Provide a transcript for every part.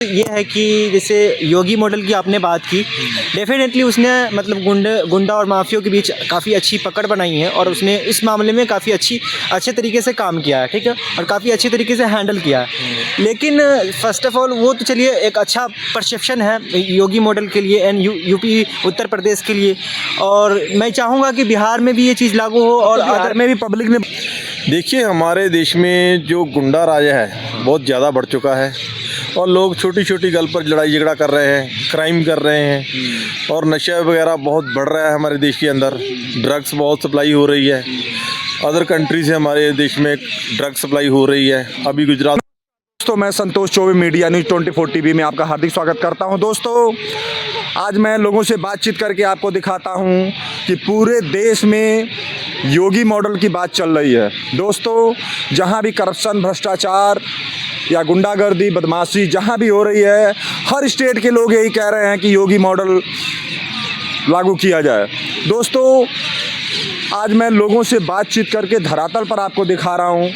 ये है कि जैसे योगी मॉडल की आपने बात की, डेफिनेटली उसने मतलब गुंडा और माफियों के बीच काफ़ी अच्छी पकड़ बनाई है और उसने इस मामले में काफ़ी अच्छे तरीके से काम किया है, ठीक है, और काफ़ी अच्छे तरीके से हैंडल किया है। लेकिन फ़र्स्ट ऑफ ऑल वो तो चलिए एक अच्छा परसेप्शन है योगी मॉडल के लिए एंड यूपी उत्तर प्रदेश के लिए, और मैं चाहूँगा कि बिहार में भी ये चीज़ लागू हो और बिहार में भी पब्लिक ने। देखिए, हमारे देश में जो गुंडा राज है बहुत ज़्यादा बढ़ चुका है और लोग छोटी छोटी गल पर लड़ाई झगड़ा कर रहे हैं, क्राइम कर रहे हैं और नशा वगैरह बहुत बढ़ रहा है हमारे देश के अंदर। ड्रग्स बहुत सप्लाई हो रही है, अदर कंट्री से हमारे देश में ड्रग्स सप्लाई हो रही है। अभी गुजरात। दोस्तों, मैं Santosh Choubey, media news 24 TV में आपका हार्दिक स्वागत करता हूं। दोस्तों, आज मैं लोगों से बातचीत करके आपको दिखाता हूं कि पूरे देश में योगी मॉडल की बात चल रही है। दोस्तों, जहां भी करप्शन, भ्रष्टाचार या गुंडागर्दी, बदमाशी जहां भी हो रही है, हर स्टेट के लोग यही कह रहे हैं कि योगी मॉडल लागू किया जाए। दोस्तों, आज मैं लोगों से बातचीत करके धरातल पर आपको दिखा रहा हूं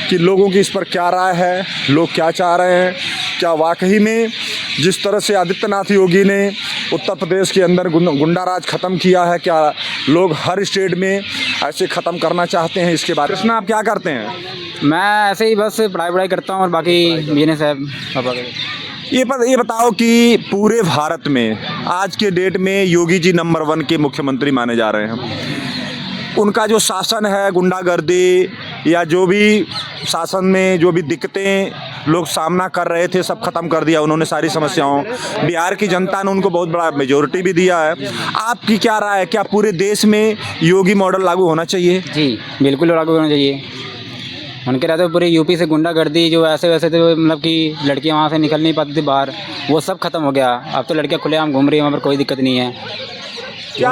कि लोगों की इस पर क्या राय है, लोग क्या चाह रहे हैं। क्या वाकई में जिस तरह से आदित्यनाथ योगी ने उत्तर प्रदेश के अंदर गुंडा राज ख़त्म किया है, क्या लोग हर स्टेट में ऐसे ख़त्म करना चाहते हैं? इसके बारे में आप क्या करते हैं? मैं ऐसे ही बस पढ़ाई करता हूँ और बाकी बिजनेस है पापा का। ये बताओ कि पूरे भारत में आज के डेट में योगी जी नंबर 1 के मुख्यमंत्री माने जा रहे हैं। उनका जो शासन है, गुंडागर्दी या जो भी शासन में जो भी दिक्कतें लोग सामना कर रहे थे, सब खत्म कर दिया उन्होंने, सारी समस्याओं। बिहार की जनता ने उनको बहुत बड़ा मेजोरिटी भी दिया है। आपकी क्या राय है, क्या पूरे देश में योगी मॉडल लागू होना चाहिए? जी बिल्कुल लागू होना चाहिए। उनके रहते पूरे यूपी से गुंडागर्दी जो ऐसे वैसे थे, मतलब कि लड़कियां वहाँ से निकल नहीं पाती थी बाहर, वो सब खत्म हो गया। अब तो लड़कियां खुलेआम घूम रही हैं, वहाँ पर कोई दिक्कत नहीं है। क्या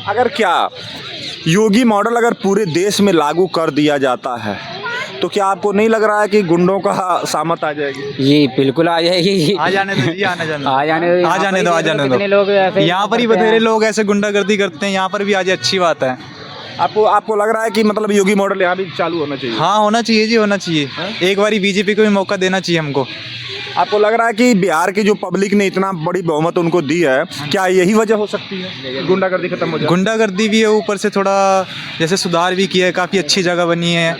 अगर क्या योगी मॉडल अगर पूरे देश में लागू कर दिया जाता है तो क्या आपको नहीं लग रहा है कि गुंडों का सामत आ जाएगी? जी बिल्कुल आ जाएगी। आ जाने दो जी, आने जाने आ जाने दो। कितने लोग ऐसे यहाँ पर ही बथेरे लोग ऐसे गुंडागर्दी करते हैं, यहाँ पर भी आ जाए अच्छी बात है। आपको लग रहा है कि मतलब योगी मॉडल यहाँ भी चालू होना चाहिए? हाँ, होना चाहिए जी, होना चाहिए। एक बारी बीजेपी को भी मौका देना चाहिए हमको। आपको लग रहा है कि बिहार की जो पब्लिक ने इतना बड़ी बहुमत उनको दी है, क्या यही वजह हो सकती है गुंडागर्दी खत्म हो जाए? गुंडागर्दी भी है, ऊपर से थोड़ा जैसे सुधार भी किया है, काफ़ी अच्छी जगह बनी है,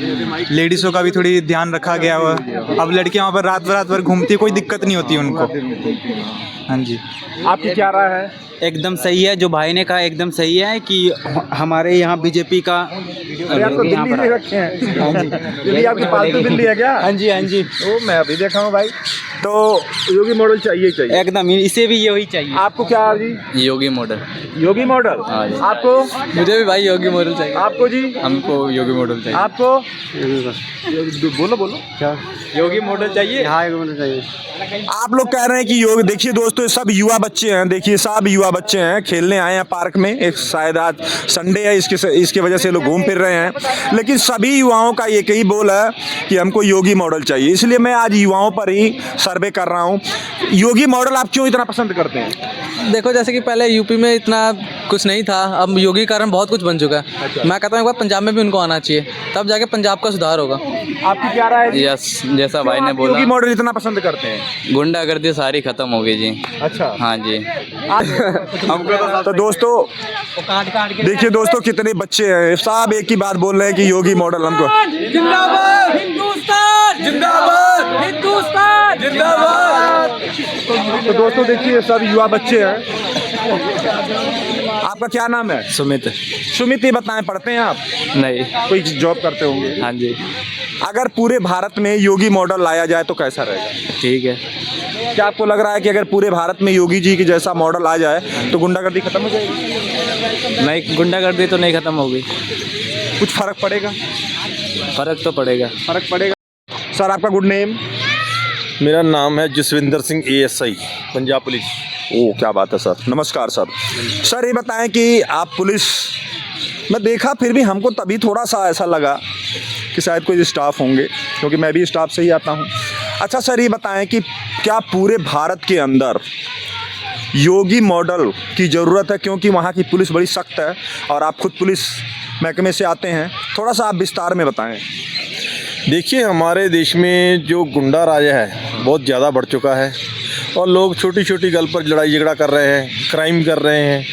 लेडीज़ों का भी थोड़ी ध्यान रखा गया हुआ। अब लड़कियाँ वहाँ पर रात भर घूमती है, कोई दिक्कत नहीं होती उनको। हाँ जी, आपकी क्या राय है? एकदम सही है, जो भाई ने कहा एकदम सही है कि हमारे यहाँ बीजेपी का आपको दिल्ली से रखे हैं? दिल्ली आपकी पालतू बिल्ली है क्या? हाँ जी, हाँ जी, वो मैं अभी देखा हूँ भाई। तो योगी मॉडल चाहिए। एकदम इसे भी यही चाहिए। आपको क्या जी? योगी मॉडल। योगी मॉडल आपको? मुझे भी भाई योगी मॉडल चाहिए। आपको जी? हमको योगी मॉडल चाहिए। आपको? बोलो क्या योगी मॉडल चाहिए। हाँ, योगी मॉडल चाहिए। आप लोग कह रहे हैं कि योग, देखिए दोस्तों, सब युवा बच्चे हैं, देखिए सब युवा बच्चे हैं, खेलने आए हैं पार्क में। एक शायद आज संडे है, इसके वजह से लोग घूम फिर रहे हैं, लेकिन सभी युवाओं का एक ही बोल है कि हमको योगी मॉडल चाहिए। इसलिए मैं आज युवाओं पर ही सर्वे कर रहा हूँ। योगी मॉडल आप क्यों इतना पसंद करते हैं? देखो, जैसे कि पहले यूपी में इतना कुछ नहीं था, अब योगी के कारण बहुत कुछ बन चुका है। अच्छा। मैं कहता हूँ एक बार पंजाब में भी उनको आना चाहिए, तब जाके पंजाब का सुधार होगा। आपकी क्या राय है? यस, जैसा भाई ने बोला, योगी मॉडल इतना पसंद करते हैं? गुंडागर्दी सारी खत्म हो गई जी। अच्छा। हाँ जी। तो दोस्तों देखिए दोस्तों, कितने बच्चे हैं, सब एक ही बात बोल रहे हैं कि योगी मॉडल हमको। जिंदाबाद हिंदुस्तान, जिंदाबाद हिंदुस्तान, जिंदाबाद। तो दोस्तों देखिए, सब युवा बच्चे हैं। आपका क्या नाम है? सुमित। सुमित, ये बताएं, पढ़ते हैं आप? नहीं। कोई जॉब करते होंगे? हाँ जी। अगर पूरे भारत में योगी मॉडल लाया जाए तो कैसा रहेगा? ठीक है। क्या आपको लग रहा है कि अगर पूरे भारत में योगी जी की जैसा मॉडल आ जाए तो गुंडागर्दी खत्म हो जाएगी? नहीं, गुंडागर्दी तो नहीं खत्म होगी। कुछ फर्क पड़ेगा? फर्क तो पड़ेगा। फर्क पड़ेगा। सर, आपका गुड नेम? मेरा नाम है जसविंदर सिंह, ASI पंजाब पुलिस। ओ, क्या बात है सर। नमस्कार सर। सर, ये बताएं कि आप पुलिस में देखा, फिर भी हमको तभी थोड़ा सा ऐसा लगा कि शायद कोई स्टाफ होंगे, क्योंकि मैं भी स्टाफ से ही आता हूँ। अच्छा सर, ये बताएं कि क्या पूरे भारत के अंदर योगी मॉडल की ज़रूरत है, क्योंकि वहाँ की पुलिस बड़ी सख्त है और आप खुद पुलिस महकमे से आते हैं, थोड़ा सा आप विस्तार में बताएं। देखिए, हमारे देश में जो गुंडा राज है बहुत ज़्यादा बढ़ चुका है और लोग छोटी छोटी गल पर लड़ाई झगड़ा कर रहे हैं, क्राइम कर रहे हैं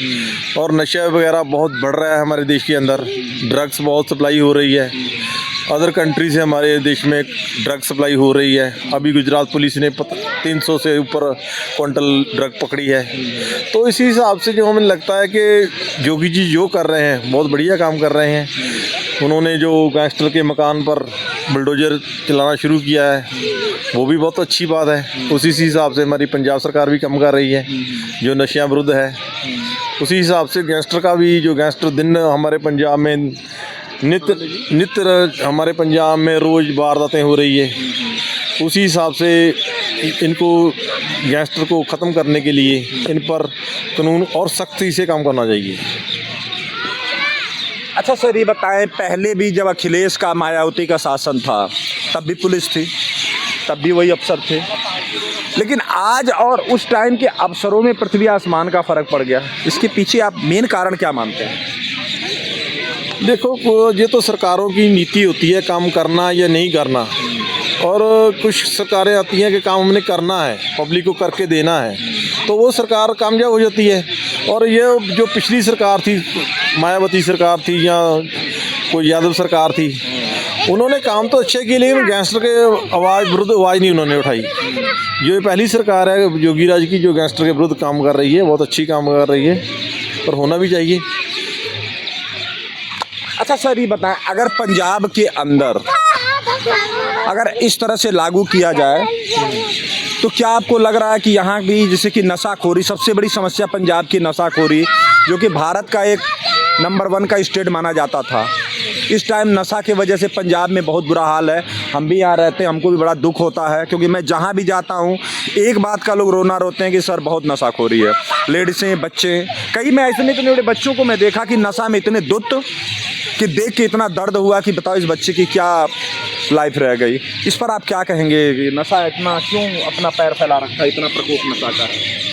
और नशा वगैरह बहुत बढ़ रहा है हमारे देश के अंदर। ड्रग्स बहुत सप्लाई हो रही है, अदर कंट्री से हमारे देश में ड्रग सप्लाई हो रही है। अभी गुजरात पुलिस ने 300 से ऊपर क्विंटल ड्रग पकड़ी है। तो इसी हिसाब से जो हमें लगता है कि योगी जी जो कर रहे हैं बहुत बढ़िया काम कर रहे हैं। उन्होंने जो गैंगस्टर के मकान पर बुलडोजर चलाना शुरू किया है वो भी बहुत अच्छी बात है। उसी हिसाब से हमारी पंजाब सरकार भी काम कर रही है जो नशिया विरुद्ध है। उसी हिसाब से गैंगस्टर का भी जो गैंगस्टर दिन हमारे पंजाब में नित्य हमारे पंजाब में रोज़ वारदातें हो रही है। उसी हिसाब से इनको गैंगस्टर को ख़त्म करने के लिए इन पर कानून और सख्ती से काम करना चाहिए। अच्छा सर, ये बताएं, पहले भी जब अखिलेश का मायावती का शासन था तब भी पुलिस थी, तब भी वही अफसर थे, लेकिन आज और उस टाइम के अफसरों में पृथ्वी आसमान का फ़र्क पड़ गया। इसके पीछे आप मेन कारण क्या मानते हैं? देखो, ये तो सरकारों की नीति होती है काम करना या नहीं करना। और कुछ सरकारें आती हैं कि काम हमने करना है, पब्लिक को करके देना है, तो वो सरकार कामयाब हो जाती है। और ये जो पिछली सरकार थी, मायावती सरकार थी या कोई यादव सरकार थी, उन्होंने काम तो अच्छे किए लेकिन गैंगस्टर के विरुद्ध आवाज़ नहीं उन्होंने उठाई। जो पहली सरकार है योगी राज की, जो गैंगस्टर के विरुद्ध काम कर रही है, बहुत अच्छी काम कर रही है और होना भी चाहिए। अच्छा सर, ये बताएं, अगर पंजाब के अंदर अगर इस तरह से लागू किया जाए तो क्या आपको लग रहा है कि यहाँ भी जैसे कि नशाखोरी, सबसे बड़ी समस्या पंजाब की नशाखोरी, जो कि भारत का एक नंबर 1 का स्टेट माना जाता था, इस टाइम नशा के वजह से पंजाब में बहुत बुरा हाल है। हम भी यहाँ रहते हैं, हमको भी बड़ा दुख होता है, क्योंकि मैं जहाँ भी जाता हूँ एक बात का लोग रोना रोते हैं कि सर बहुत नशाखोरी है। लेडीसें, बच्चे, कई मैं ऐसे इतने बड़े बच्चों को मैं देखा कि नशा में इतने दुत कि देख के इतना दर्द हुआ कि बताओ इस बच्चे की क्या लाइफ रह गई। इस पर आप क्या कहेंगे कि नशा इतना क्यों अपना पैर फैला रखा है, इतना प्रकोप नशा का है?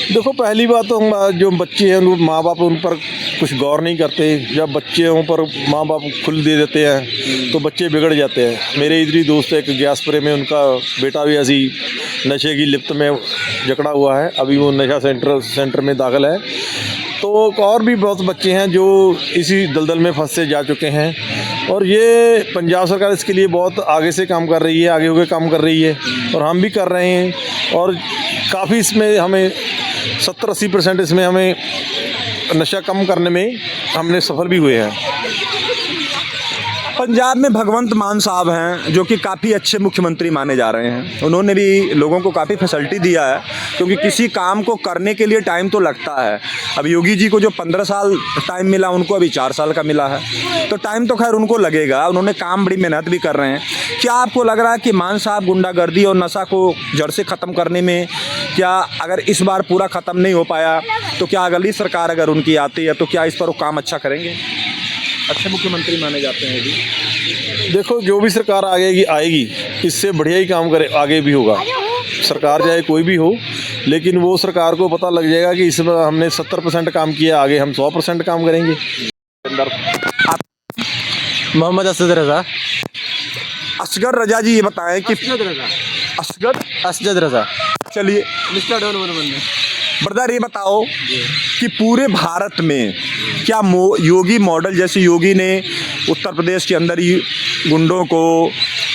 देखो, पहली बात तो हम जो बच्चे हैं माँ बाप उन पर कुछ गौर नहीं करते। जब बच्चों पर माँ बाप खुल दे देते हैं तो बच्चे बिगड़ जाते हैं। मेरे इधर ही दोस्त है एक ग्यासपुरे में, उनका बेटा भी ऐसी नशे की लिप्त में जकड़ा हुआ है, अभी वो नशा सेंटर में दाखिल है। तो और भी बहुत बच्चे हैं जो इसी दलदल में फंसे जा चुके हैं और ये पंजाब सरकार इसके लिए बहुत आगे से काम कर रही है, आगे होकर काम कर रही है और हम भी कर रहे हैं। और काफ़ी इसमें हमें 70-80% इसमें हमें नशा कम करने में हमने सफल भी हुए हैं। पंजाब में भगवंत मान साहब हैं जो कि काफ़ी अच्छे मुख्यमंत्री माने जा रहे हैं। उन्होंने भी लोगों को काफ़ी फैसिलिटी दिया है, क्योंकि किसी काम को करने के लिए टाइम तो लगता है। अब योगी जी को जो 15 साल टाइम मिला, उनको अभी 4 साल का मिला है, तो टाइम तो खैर उनको लगेगा। उन्होंने काम बड़ी मेहनत भी कर रहे हैं। क्या आपको लग रहा है कि मान साहब गुंडागर्दी और नशा को जड़ से ख़त्म करने में, क्या अगर इस बार पूरा ख़त्म नहीं हो पाया तो क्या अगली सरकार अगर उनकी आती है तो क्या इस पर वो काम अच्छा करेंगे? अच्छे मुख्यमंत्री माने जाते हैं अभी। देखो, जो भी सरकार आएगी इससे बढ़िया ही काम करे, आगे भी होगा। सरकार चाहे कोई भी हो, लेकिन वो सरकार को पता लग जाएगा कि इसमें हमने 70% काम किया, आगे हम 100% काम करेंगे। मोहम्मद असद रज़ा। असगर रजा जी, ये बताएं कि असजद रजा, चलिए मिस्टर डॉन 111। ब्रदर, ये बताओ कि पूरे भारत में क्या योगी मॉडल, जैसे योगी ने उत्तर प्रदेश के अंदर ही गुंडों को,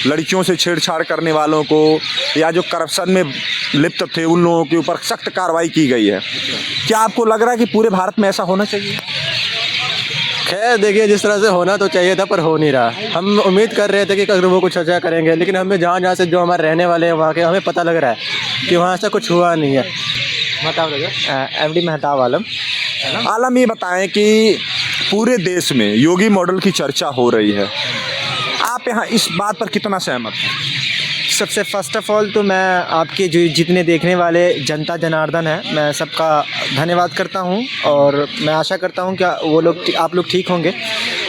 लड़कियों से छेड़छाड़ करने वालों को या जो करप्शन में लिप्त थे उन लोगों के ऊपर सख्त कार्रवाई की गई है, क्या आपको लग रहा है कि पूरे भारत में ऐसा होना चाहिए? खैर देखिए, जिस तरह से होना तो चाहिए था पर हो नहीं रहा। हम उम्मीद कर रहे थे कि अगर वो कुछ अच्छा करेंगे, लेकिन हमें जहाँ से जो हमारे रहने वाले हैं वहाँ के, हमें पता लग रहा है कि वहाँ से कुछ हुआ नहीं है। MD मेहताब आलम। आलम, ये बताएं कि पूरे देश में योगी मॉडल की चर्चा हो रही है, आप यहाँ इस बात पर कितना सहमत हैं? सबसे फर्स्ट ऑफ ऑल तो मैं आपके जो जितने देखने वाले जनता जनार्दन है, मैं सबका धन्यवाद करता हूं और मैं आशा करता हूं कि वो लोग, आप लोग ठीक होंगे।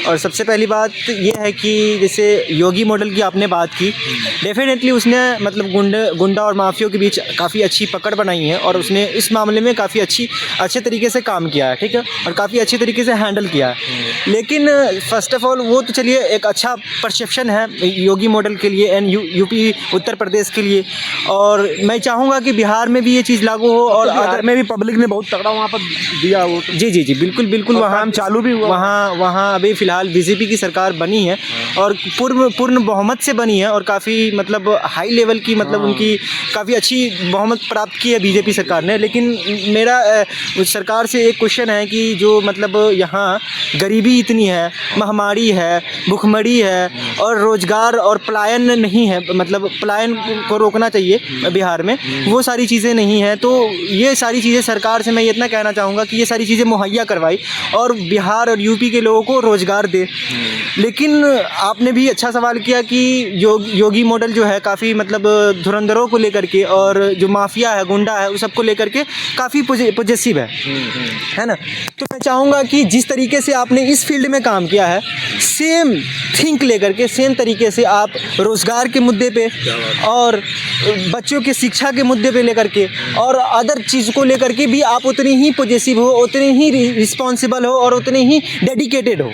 और सबसे पहली बात ये है कि जैसे योगी मॉडल की आपने बात की, डेफिनेटली उसने मतलब गुंडा और माफियों के बीच काफ़ी अच्छी पकड़ बनाई है और उसने इस मामले में काफ़ी अच्छे तरीके से काम किया है, ठीक है, और काफ़ी अच्छे तरीके से हैंडल किया है। लेकिन फर्स्ट ऑफ ऑल वो तो चलिए एक अच्छा परसेप्शन है योगी मॉडल के लिए एंड यूपी उत्तर प्रदेश के लिए, और मैं चाहूँगा कि बिहार में भी ये चीज़ लागू हो। और बिहार में भी पब्लिक ने बहुत तगड़ा वहाँ पर दिया वो तो। जी जी जी, बिल्कुल बिल्कुल। और वहाँ काम चालू भी हुआ। वहाँ अभी फ़िलहाल बीजेपी की सरकार बनी है और पूर्ण बहुमत से बनी है, और काफ़ी मतलब हाई लेवल की, मतलब उनकी काफ़ी अच्छी बहुमत प्राप्त की है बीजेपी सरकार ने। लेकिन मेरा उस सरकार से एक क्वेश्चन है कि जो मतलब यहाँ गरीबी इतनी है, महामारी है, भुखमरी है, और रोज़गार और पलायन नहीं है, मतलब पलायन को रोकना चाहिए बिहार में, वो सारी चीज़ें नहीं हैं। तो ये सारी चीज़ें सरकार से मैं इतना कहना चाहूँगा कि ये सारी चीज़ें मुहैया करवाई और बिहार और यूपी के लोगों को रोज़गार दे। लेकिन आपने भी अच्छा सवाल किया कि योगी मॉडल जो है काफ़ी मतलब धुरंधरों को लेकर के, और जो माफिया है, गुंडा है, उस सबको लेकर के काफ़ी पॉजिटिव है ना। तो मैं चाहूँगा कि जिस तरीके से आपने इस फील्ड में काम किया है, सेम थिंक लेकर के, सेम तरीके से आप रोज़गार के मुद्दे पे और बच्चों के शिक्षा के मुद्दे पे लेकर के और अदर चीज़ को लेकर के भी आप उतनी ही पॉजिटिव हो, उतने ही रिस्पॉन्सिबल हो और उतने ही डेडिकेटेड हो,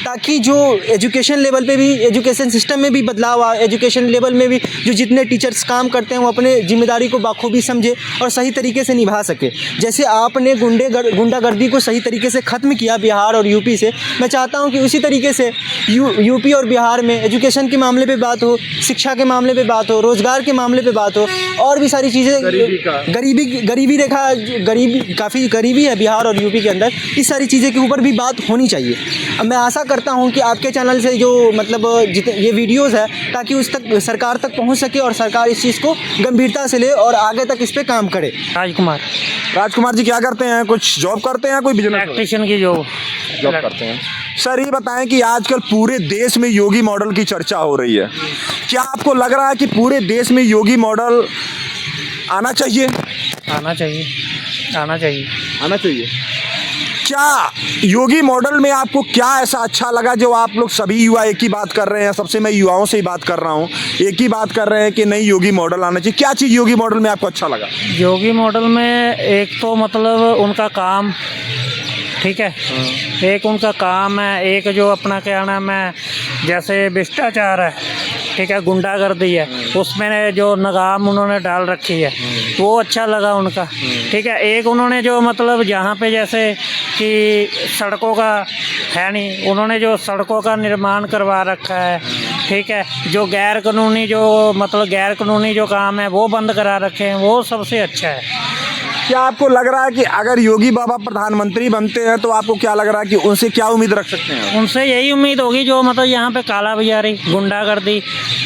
ताकि जो एजुकेशन लेवल पे भी, एजुकेशन सिस्टम में भी बदलाव आए, एजुकेशन लेवल में भी जो जितने टीचर्स काम करते हैं वो अपने जिम्मेदारी को बाखूबी समझे और सही तरीके से निभा सके। जैसे आपने गुंडागर्दी को सही तरीके से ख़त्म किया बिहार और यूपी से, मैं चाहता हूं कि उसी तरीके से यूपी और बिहार में एजुकेशन के मामले पे बात हो, शिक्षा के मामले पे बात हो, रोज़गार के मामले पे बात हो, और भी सारी चीज़ें, गरीबी रेखा, गरीबी काफ़ी गरीबी है बिहार और यूपी के अंदर, इस सारी चीज़ें के ऊपर भी बात होनी चाहिए। अब मैं आशा करता हूं कि आपके चैनल से जो मतलब ये वीडियोज़ है, ताकि उस तक सरकार तक पहुँच सके और सरकार इस चीज़ को गंभीरता से ले और आगे तक इस पर काम करे। राजकुमार जी क्या करते हैं? कुछ जॉब करते हैं, कोई बिजनेस? इलेक्ट्रिशियन की जॉब करते हैं। सर ये बताएं कि आजकल पूरे देश में योगी मॉडल की चर्चा हो रही है, क्या आपको लग रहा है कि पूरे देश में योगी मॉडल आना चाहिए? आना चाहिए। आना चाहिए। क्या योगी मॉडल में आपको क्या ऐसा अच्छा लगा जो आप लोग सभी युवा एक ही बात कर रहे हैं? सबसे मैं युवाओं से ही बात कर रहा हूँ, एक ही बात कर रहे हैं कि नहीं योगी मॉडल आना चाहिए। क्या चीज़ योगी मॉडल में आपको अच्छा लगा? योगी मॉडल में एक तो मतलब उनका काम, ठीक है, एक उनका काम है, एक जो अपना क्या नाम है, जैसे भ्रष्टाचार है, ठीक है, गुंडागर्दी है, उसमें जो लगाम उन्होंने डाल रखी है वो अच्छा लगा उनका, ठीक है। एक उन्होंने जो मतलब जहाँ पे जैसे कि सड़कों का है नहीं, उन्होंने जो सड़कों का निर्माण करवा रखा है, ठीक है, जो गैर कानूनी जो काम है वो बंद करा रखे हैं, वो सबसे अच्छा है। क्या आपको लग रहा है कि अगर योगी बाबा प्रधानमंत्री बनते हैं तो आपको क्या लग रहा है कि उनसे क्या उम्मीद रख सकते हैं? उनसे यही उम्मीद होगी जो मतलब यहाँ पे काला बाजारी, गुंडागर्दी,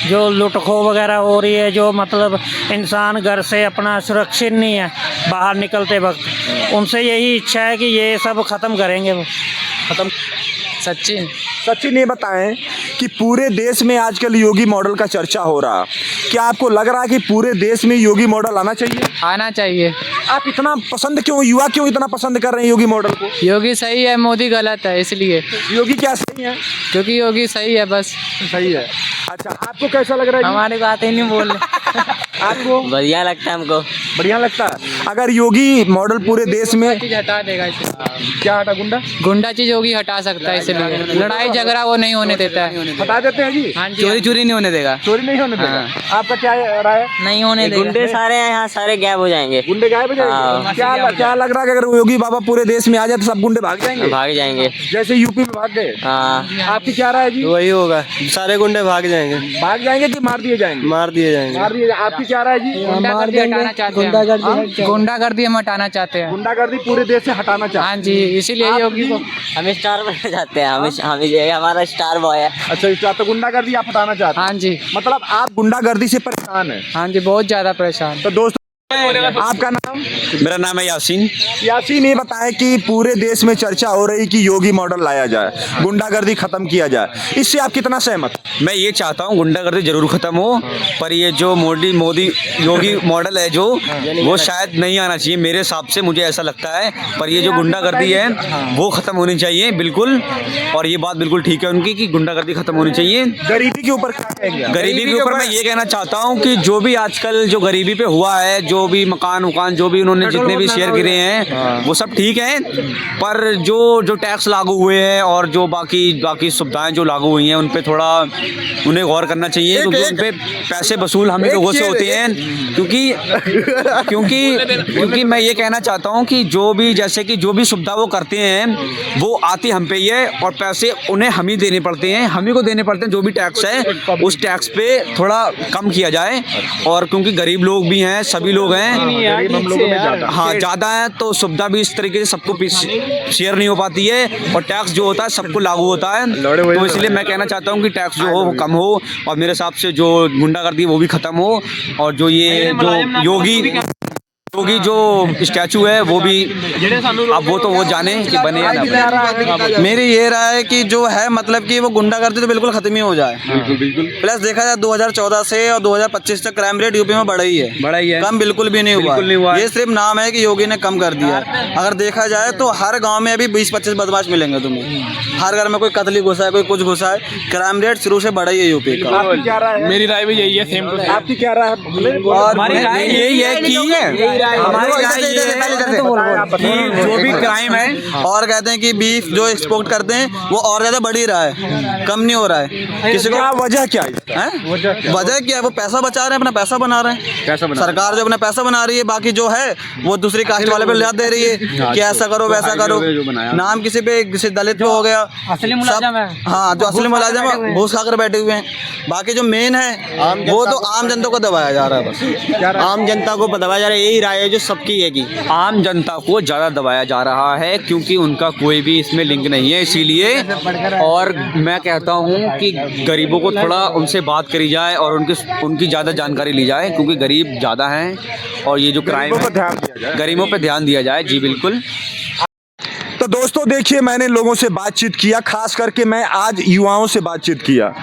जो लुटखो वगैरह हो रही है, जो मतलब इंसान घर से अपना सुरक्षित नहीं है बाहर निकलते वक्त, उनसे यही इच्छा है कि ये सब ख़त्म करेंगे वो। खत्म। सचिन ये बताएं कि पूरे देश में आजकल योगी मॉडल का चर्चा हो रहा, क्या आपको लग रहा है कि पूरे देश में योगी मॉडल आना चाहिए? आना चाहिए। आप इतना पसंद क्यों, युवा क्यों इतना पसंद कर रहे हैं योगी मॉडल को? योगी सही है, मोदी गलत है, इसलिए। योगी क्या सही है? क्योंकि योगी सही है, बस सही है। अच्छा, आपको कैसा लग रहा है? हमारी बात ही नहीं बोल रहे। आपको बढ़िया लगता है हमको। बढ़िया लगता है। अगर योगी मॉडल पूरे देश में चीज हटा देगा इसे। क्या हटा? गुंडा चीज योगी हटा सकता है, इसलिए लड़ाई झगड़ा वो नहीं होने देता है। हटा देते हैं जी। हाँ जी, चोरी नहीं होने देगा। चोरी नहीं होने देगा। आपका क्या राय है? नहीं होने देगा। गुंडे सारे हैं यहाँ, सारे गायब हो जाएंगे। गुंडे गायब हो जाएंगे? क्या लग रहा है कि अगर योगी बाबा पूरे देश में आ जाए तो सब गुंडे भाग जाएंगे? भाग जाएंगे, जैसे यूपी में भाग गए। आपकी क्या राय है जी? वही होगा, सारे गुंडे भाग जाएंगे कि मार दिए जाएंगे? मार दिए जाएंगे। आपकी क्या राय है जी? गुंडागर्दी हटाना चाहते हैं। गुंडागर्दी हम हटाना चाहते हैं। गुंडागर्दी पूरे देश से हटाना चाहते हैं। हाँ जी, इसीलिए योगी को हम स्टार बनना चाहते हैं। हम हमारा स्टार बॉय है। अच्छा, तो गुंडागर्दी आप हटाना चाहते हैं? हाँ जी। मतलब आप गुंडागर्दी से परेशान हैं? हाँ जी, बहुत ज़्यादा परेशान। तो दोस्तों, आपका नाम? मेरा नाम है यासीन। यासीन, ये बताएं कि पूरे देश में चर्चा हो रही कि योगी मॉडल लाया जाए, गुंडागर्दी खत्म किया जाए, इससे आप कितना सहमत? मैं ये चाहता हूँ गुंडागर्दी जरूर खत्म हो, पर ये जो मोदी योगी मॉडल है जो वो शायद नहीं आना चाहिए मेरे हिसाब से, मुझे ऐसा लगता है। पर ये जो गुंडागर्दी है वो खत्म होनी चाहिए बिल्कुल, और ये बात बिल्कुल ठीक है उनकी कि गुंडागर्दी खत्म होनी चाहिए। गरीबी के ऊपर गरीबी के ऊपर मैं ये कहना चाहता हूँ कि जो भी आजकल जो गरीबी पे हुआ है, जो जो भी मकान उकान जो भी उन्होंने जितने भी शेयर करे हैं वो सब ठीक हैं, पर जो टैक्स लागू हुए हैं और जो बाकी सुविधाएं जो लागू हुई हैं उन पे थोड़ा उन्हें गौर करना चाहिए, क्योंकि उन पे पैसे वसूल हम लोगों से होते हैं। क्योंकि मैं ये कहना चाहता हूँ कि जो भी सुविधा वो करते हैं वो आती हम पे ही है और पैसे उन्हें हम ही देने पड़ते हैं, हम ही को देने पड़ते हैं। जो भी टैक्स है उस टैक्स पे थोड़ा कम किया जाए, और क्योंकि गरीब लोग भी हैं, सभी लोग हैं, हाँ ज़्यादा है, तो सुविधा भी इस तरीके से सबको शेयर नहीं हो पाती है और टैक्स जो होता है सबको लागू होता है। तो इसलिए मैं कहना चाहता हूँ कि टैक्स जो हो वो कम हो और मेरे हिसाब से जो गुंडागर्दी वो भी ख़त्म हो, और जो योगी जो स्टैचू है वो भी अब वो जाने कि बने या ना बने। मेरी ये राय है कि जो है मतलब कि वो गुंडागर्दी तो बिल्कुल खत्म ही हो जाए। बिल्कुल। प्लस देखा जाए 2014 से और 2025 तक क्राइम रेट यूपी में बढ़ा ही है, कम बिल्कुल भी नहीं हुआ। ये सिर्फ नाम है कि योगी ने कम कर दिया। अगर देखा जाए तो हर गाँव में अभी 20-25 बदमाश मिलेंगे तुम्हें, हर घर में कोई कतली घुसा है, कोई कुछ घुसा है। क्राइम रेट शुरू से बढ़ा ही है यूपी का। मेरी राय भी यही है, सेम टू सेम। आपकी क्या राय है? और हमारी राय यही है कि जो भी क्राइम है, और कहते हैं कि बीफ जो एक्सपोर्ट करते हैं वो और ज्यादा बढ़ ही रहा है, कम नहीं हो रहा है। किसी को वजह क्या है? वजह क्या है? वो पैसा बचा रहे हैं, अपना पैसा बना रहे हैं। सरकार जो अपना पैसा बना रही है, बाकी जो है वो दूसरी कास्ट वाले पे लाद दे रही है कि ऐसा करो वैसा करो। नाम किसी दलित पे हो गया, हाँ जो असली मुलाजिम है घूस खाकर बैठे हुए हैं। बाकी जो मेन है वो तो आम जनता को दबाया जा रहा है, बस आम जनता को दबाया जा रहा है। यही राय है जो सबकी है कि आम जनता को ज़्यादा दबाया जा रहा है, क्योंकि उनका कोई भी इसमें लिंक नहीं है, इसीलिए। और मैं कहता हूँ कि गरीबों को थोड़ा उनसे बात करी जाए और उनकी ज़्यादा जानकारी ली जाए, क्योंकि गरीब ज़्यादा हैं और ये जो क्राइम है गरीबों पर ध्यान दिया जाए। जी बिल्कुल। तो दोस्तों देखिए, मैंने लोगों से बातचीत किया, खास करके मैं आज युवाओं से बातचीत किया,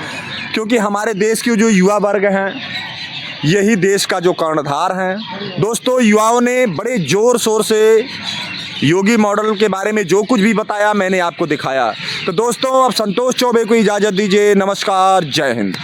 क्योंकि हमारे देश के जो युवा वर्ग हैं यही देश का जो कर्णधार हैं। दोस्तों युवाओं ने बड़े ज़ोर शोर से योगी मॉडल के बारे में जो कुछ भी बताया मैंने आपको दिखाया। तो दोस्तों अब संतोष चौबे को इजाज़त दीजिए। नमस्कार, जय हिंद।